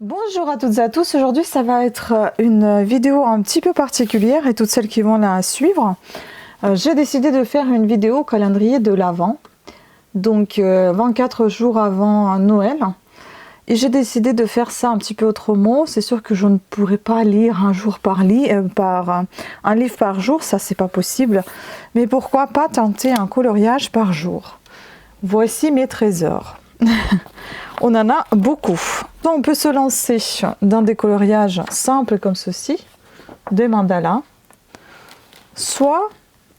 Bonjour à toutes et à tous, aujourd'hui ça va être une vidéo un petit peu particulière et toutes celles qui vont la suivre. J'ai décidé de faire une vidéo calendrier de l'Avent, donc 24 jours avant Noël. Et j'ai décidé de faire ça un petit peu autrement. C'est sûr que je ne pourrais pas lire un livre par jour, ça c'est pas possible. Mais pourquoi pas tenter un coloriage par jour? Voici mes trésors. On en a beaucoup. On peut se lancer dans des coloriages simples comme ceci, des mandalas. Soit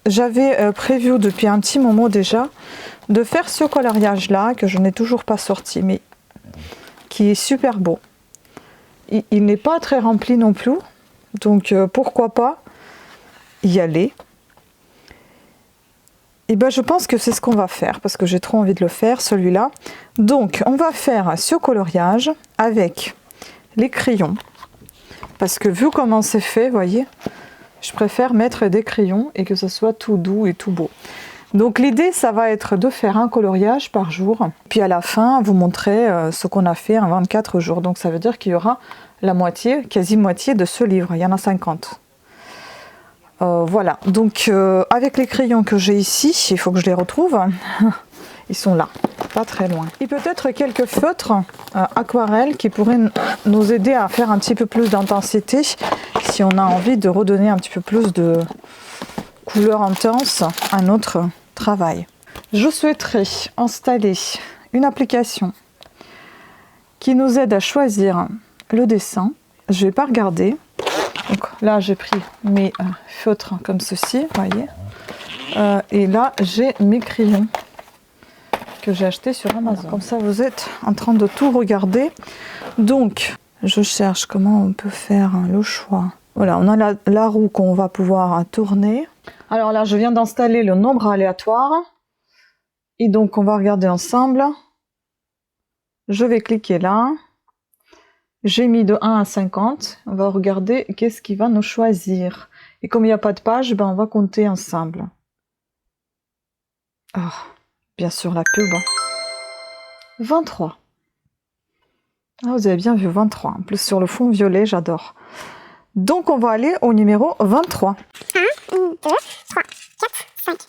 j'avais prévu depuis un petit moment déjà de faire ce coloriage là que je n'ai toujours pas sorti mais qui est super beau. Il n'est pas très rempli non plus, donc pourquoi pas y aller. Et ben je pense que c'est ce qu'on va faire parce que j'ai trop envie de le faire celui-là. Donc on va faire ce coloriage avec les crayons parce que vu comment c'est fait, voyez, je préfère mettre des crayons et que ce soit tout doux et tout beau. Donc l'idée ça va être de faire un coloriage par jour puis à la fin vous montrer ce qu'on a fait en 24 jours. Donc ça veut dire qu'il y aura la moitié, quasi moitié de ce livre, il y en a 50. Voilà, donc avec les crayons que j'ai ici, il faut que je les retrouve. Ils sont là, pas très loin. Et peut-être quelques feutres aquarelles qui pourraient nous aider à faire un petit peu plus d'intensité si on a envie de redonner un petit peu plus de couleur intense à notre travail. Je souhaiterais installer une application qui nous aide à choisir le dessin. Je ne vais pas regarder. Donc là j'ai pris mes feutres comme ceci, voyez. Et là j'ai mes crayons que j'ai achetés sur Amazon. Comme ça vous êtes en train de tout regarder. Donc je cherche comment on peut faire le choix. Voilà, on a la roue qu'on va pouvoir tourner. Alors là je viens d'installer le nombre aléatoire. Et donc on va regarder ensemble. Je vais cliquer là. J'ai mis de 1 à 50, on va regarder qu'est-ce qui va nous choisir. Et comme il n'y a pas de page, ben on va compter ensemble. Ah, bien sûr la pub. 23. Ah, vous avez bien vu 23. En plus sur le fond violet, j'adore. Donc on va aller au numéro 23. 1, 2, 3, 4, 5, 6,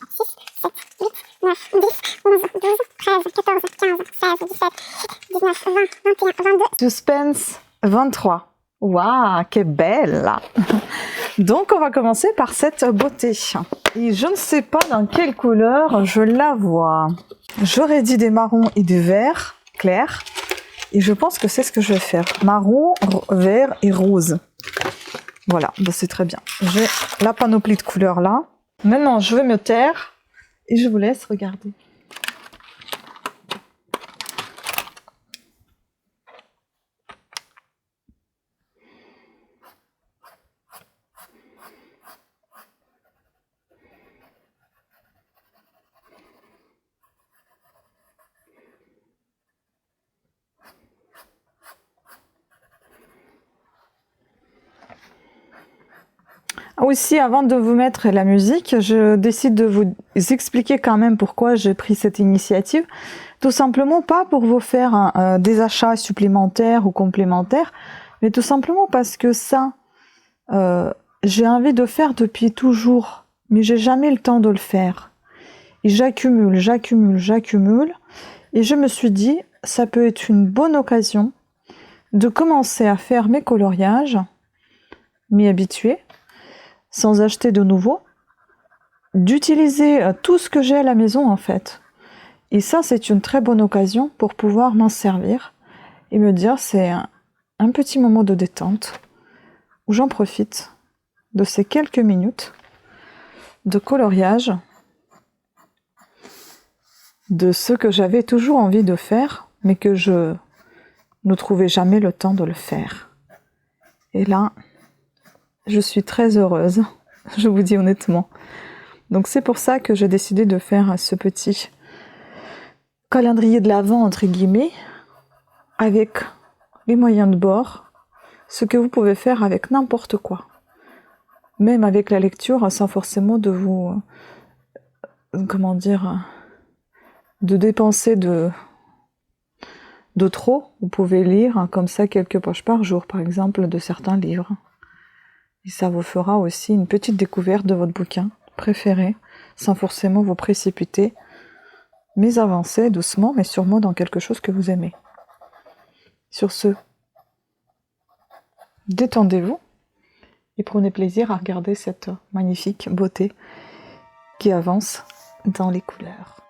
7, 8, 9, 10, 11, 12, 13, 14, 15, 16, 17, 19, 20, 21, 22. Suspense 23. Waouh, que belle! Donc on va commencer par cette beauté. Et je ne sais pas dans quelle couleur je la vois. J'aurais dit des marrons et des verts clairs. Et je pense que c'est ce que je vais faire. Marron, vert et rose. Voilà, ben c'est très bien. J'ai la panoplie de couleurs là. Maintenant je vais me taire et je vous laisse regarder. Aussi, avant de vous mettre la musique, je décide de vous expliquer quand même pourquoi j'ai pris cette initiative. Tout simplement pas pour vous faire des achats supplémentaires ou complémentaires, mais tout simplement parce que ça, j'ai envie de faire depuis toujours, mais j'ai jamais le temps de le faire. Et j'accumule, et je me suis dit, ça peut être une bonne occasion de commencer à faire mes coloriages, m'y habituer, sans acheter de nouveau, d'utiliser tout ce que j'ai à la maison en fait. Et ça c'est une très bonne occasion pour pouvoir m'en servir et me dire c'est un petit moment de détente où j'en profite de ces quelques minutes de coloriage de ce que j'avais toujours envie de faire mais que je ne trouvais jamais le temps de le faire. Et là, je suis très heureuse. Je vous dis honnêtement. Donc c'est pour ça que j'ai décidé de faire ce petit calendrier de l'Avent entre guillemets avec les moyens de bord, ce que vous pouvez faire avec n'importe quoi. Même avec la lecture sans forcément de vous comment dire de dépenser de de trop, vous pouvez lire hein, comme ça quelques pages par jour, par exemple, de certains livres. Et ça vous fera aussi une petite découverte de votre bouquin préféré, sans forcément vous précipiter, mais avancez doucement, mais sûrement dans quelque chose que vous aimez. Sur ce, détendez-vous et prenez plaisir à regarder cette magnifique beauté qui avance dans les couleurs.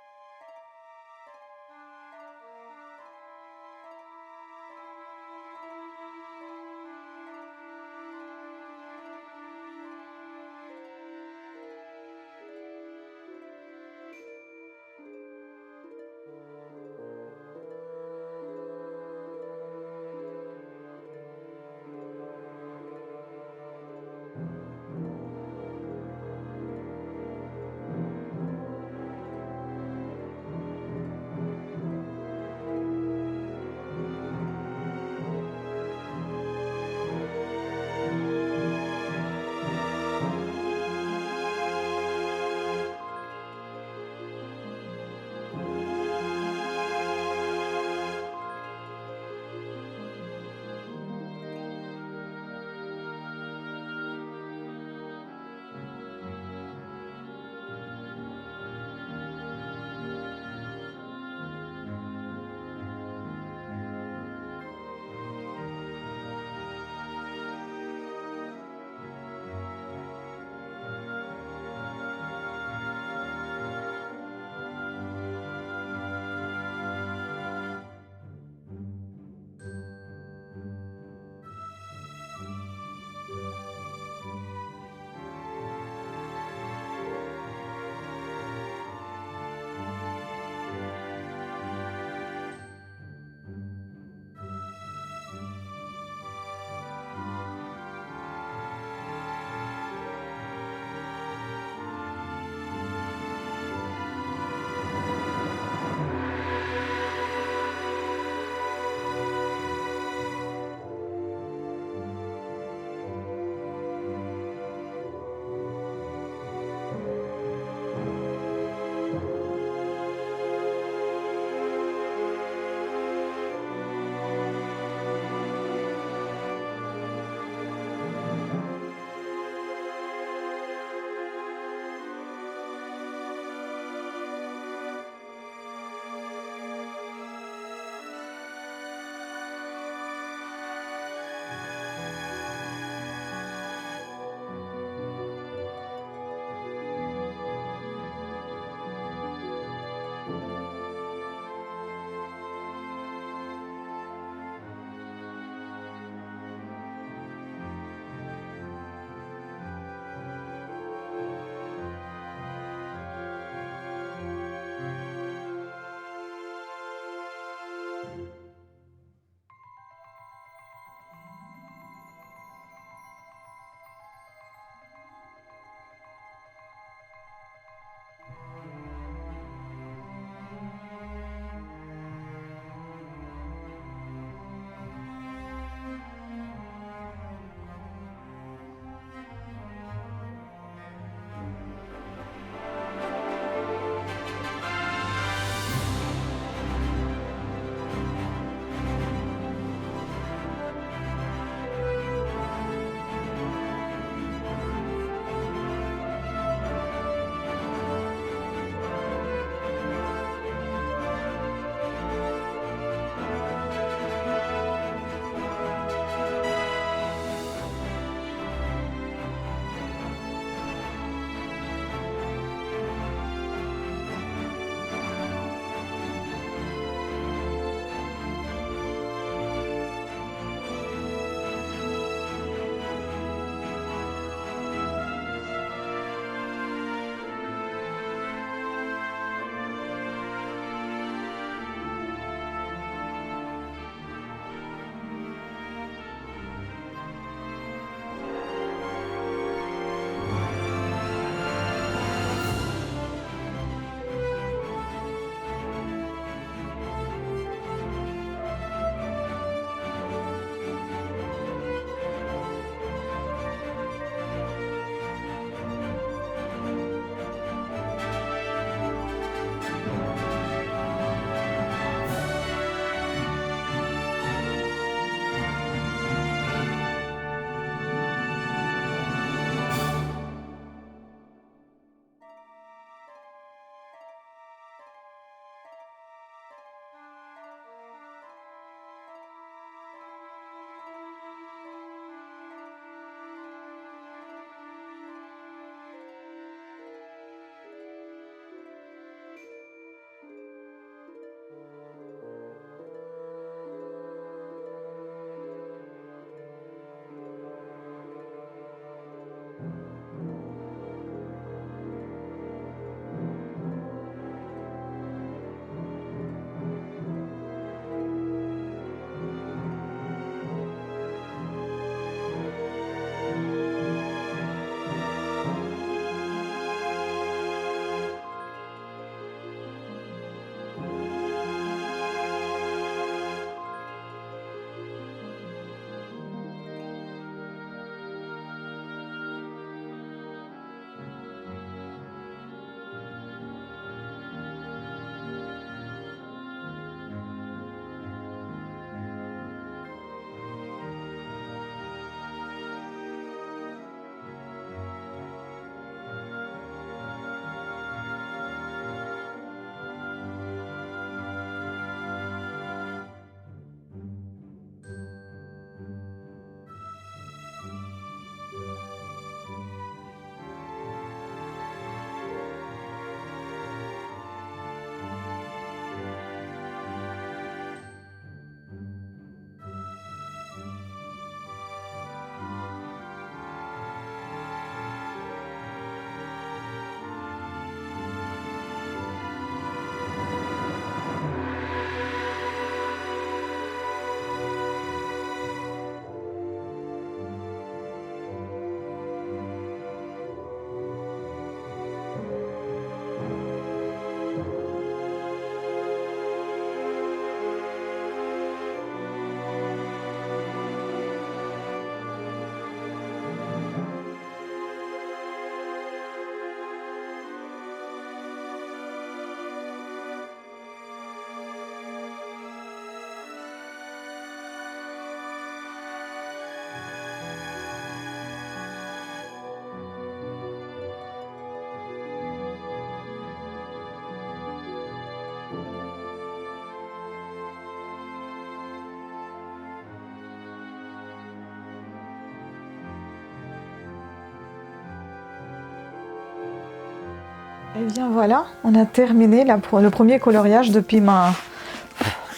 Et bien voilà, on a terminé le premier coloriage depuis ma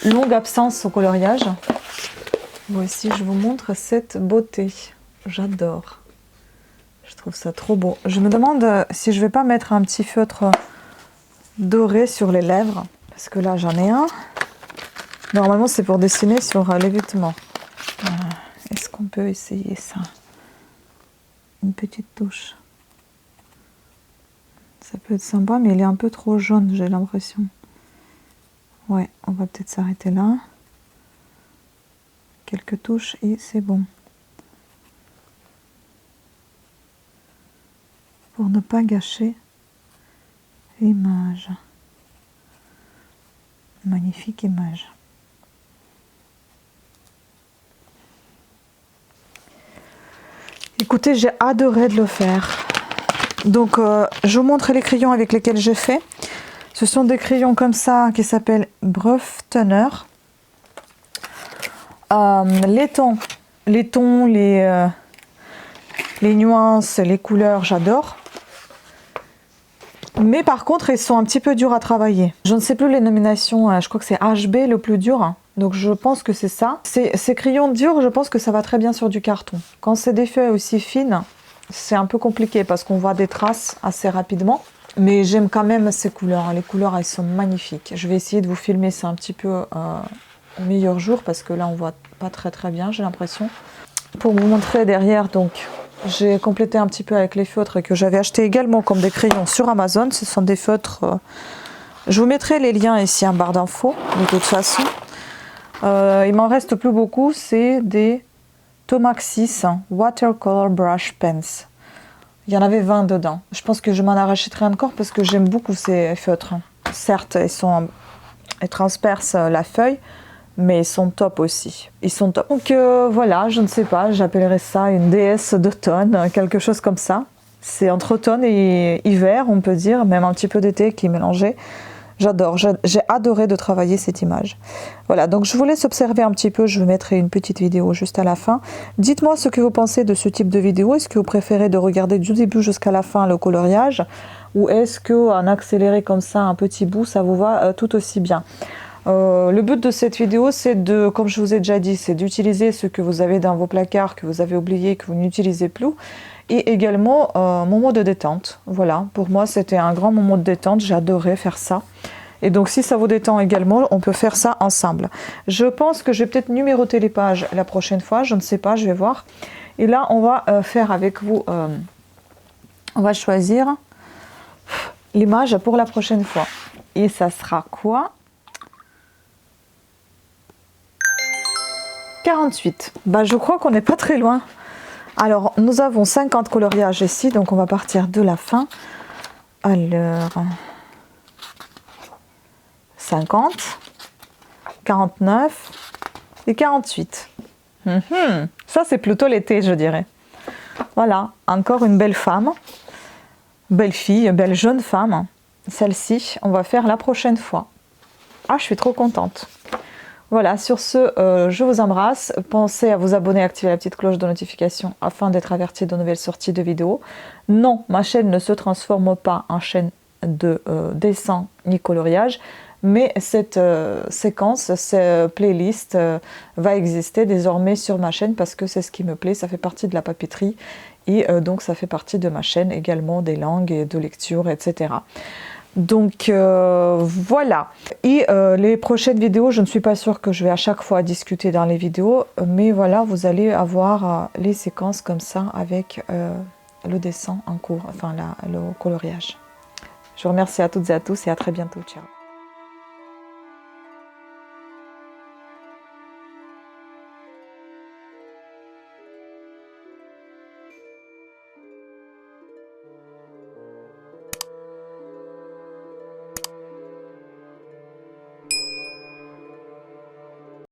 longue absence au coloriage. Voici, je vous montre cette beauté. J'adore. Je trouve ça trop beau. Je me demande si je vais pas mettre un petit feutre doré sur les lèvres. Parce que là, j'en ai un. Normalement, c'est pour dessiner sur les vêtements. Est-ce qu'on peut essayer ça? Une petite touche. Ça peut être sympa, mais il est un peu trop jaune, j'ai l'impression. Ouais, on va peut-être s'arrêter là. Quelques touches et c'est bon. Pour ne pas gâcher l'image. Magnifique image. Écoutez, j'ai adoré de le faire. Donc, je vous montre les crayons avec lesquels j'ai fait. Ce sont des crayons comme ça qui s'appellent Brush Toner. Les tons, les nuances, les couleurs, j'adore. Mais par contre, ils sont un petit peu durs à travailler. Je ne sais plus les nominations, je crois que c'est HB le plus dur. Donc je pense que c'est ça. Ces crayons durs, je pense que ça va très bien sur du carton. Quand c'est des feuilles aussi fines, c'est un peu compliqué parce qu'on voit des traces assez rapidement. Mais j'aime quand même ces couleurs. Les couleurs, elles sont magnifiques. Je vais essayer de vous filmer ça un petit peu au meilleur jour parce que là, on voit pas très bien, j'ai l'impression. Pour vous montrer derrière, donc, j'ai complété un petit peu avec les feutres que j'avais acheté également comme des crayons sur Amazon. Ce sont des feutres... je vous mettrai les liens ici en barre d'infos, de toute façon. Il m'en reste plus beaucoup, c'est des Tomaxis Watercolor Brush Pens. Il y en avait 20 dedans. Je pense que je m'en rachèterai encore parce que j'aime beaucoup ces feutres. Certes, ils transpercent la feuille, mais ils sont top aussi. Ils sont top. Donc voilà, je ne sais pas, j'appellerais ça une déesse d'automne, quelque chose comme ça. C'est entre automne et hiver, on peut dire, même un petit peu d'été qui est mélangé. J'adore, j'ai adoré de travailler cette image. Voilà, donc je vous laisse observer un petit peu, je vous mettrai une petite vidéo juste à la fin. Dites-moi ce que vous pensez de ce type de vidéo. Est-ce que vous préférez de regarder du début jusqu'à la fin le coloriage? Ou est-ce qu'en accéléré comme ça, un petit bout, ça vous va tout aussi bien? Le but de cette vidéo, c'est de, comme je vous ai déjà dit, c'est d'utiliser ce que vous avez dans vos placards, que vous avez oublié, que vous n'utilisez plus. Et également, moment de détente. Voilà, pour moi, c'était un grand moment de détente. J'ai adoré faire ça. Et donc, si ça vous détend également, on peut faire ça ensemble. Je pense que je vais peut-être numéroter les pages la prochaine fois. Je ne sais pas, je vais voir. Et là, on va faire avec vous... on va choisir l'image pour la prochaine fois. Et ça sera quoi? 48. Bah, je crois qu'on n'est pas très loin. Alors, nous avons 50 coloriages ici, donc on va partir de la fin. Alors, 50, 49 et 48. Ça, c'est plutôt l'été, je dirais. Voilà, encore une belle femme, belle fille, belle jeune femme. Celle-ci, on va faire la prochaine fois. Ah, je suis trop contente. Voilà, sur ce, je vous embrasse. Pensez à vous abonner, activer la petite cloche de notification afin d'être averti de nouvelles sorties de vidéos. Non, ma chaîne ne se transforme pas en chaîne de dessin ni coloriage, mais cette séquence, cette playlist va exister désormais sur ma chaîne parce que c'est ce qui me plaît, ça fait partie de la papeterie et donc ça fait partie de ma chaîne également des langues et de lecture, etc. Donc voilà, et les prochaines vidéos, je ne suis pas sûre que je vais à chaque fois discuter dans les vidéos, mais voilà, vous allez avoir les séquences comme ça avec le dessin en cours, enfin le coloriage. Je vous remercie à toutes et à tous et à très bientôt, ciao.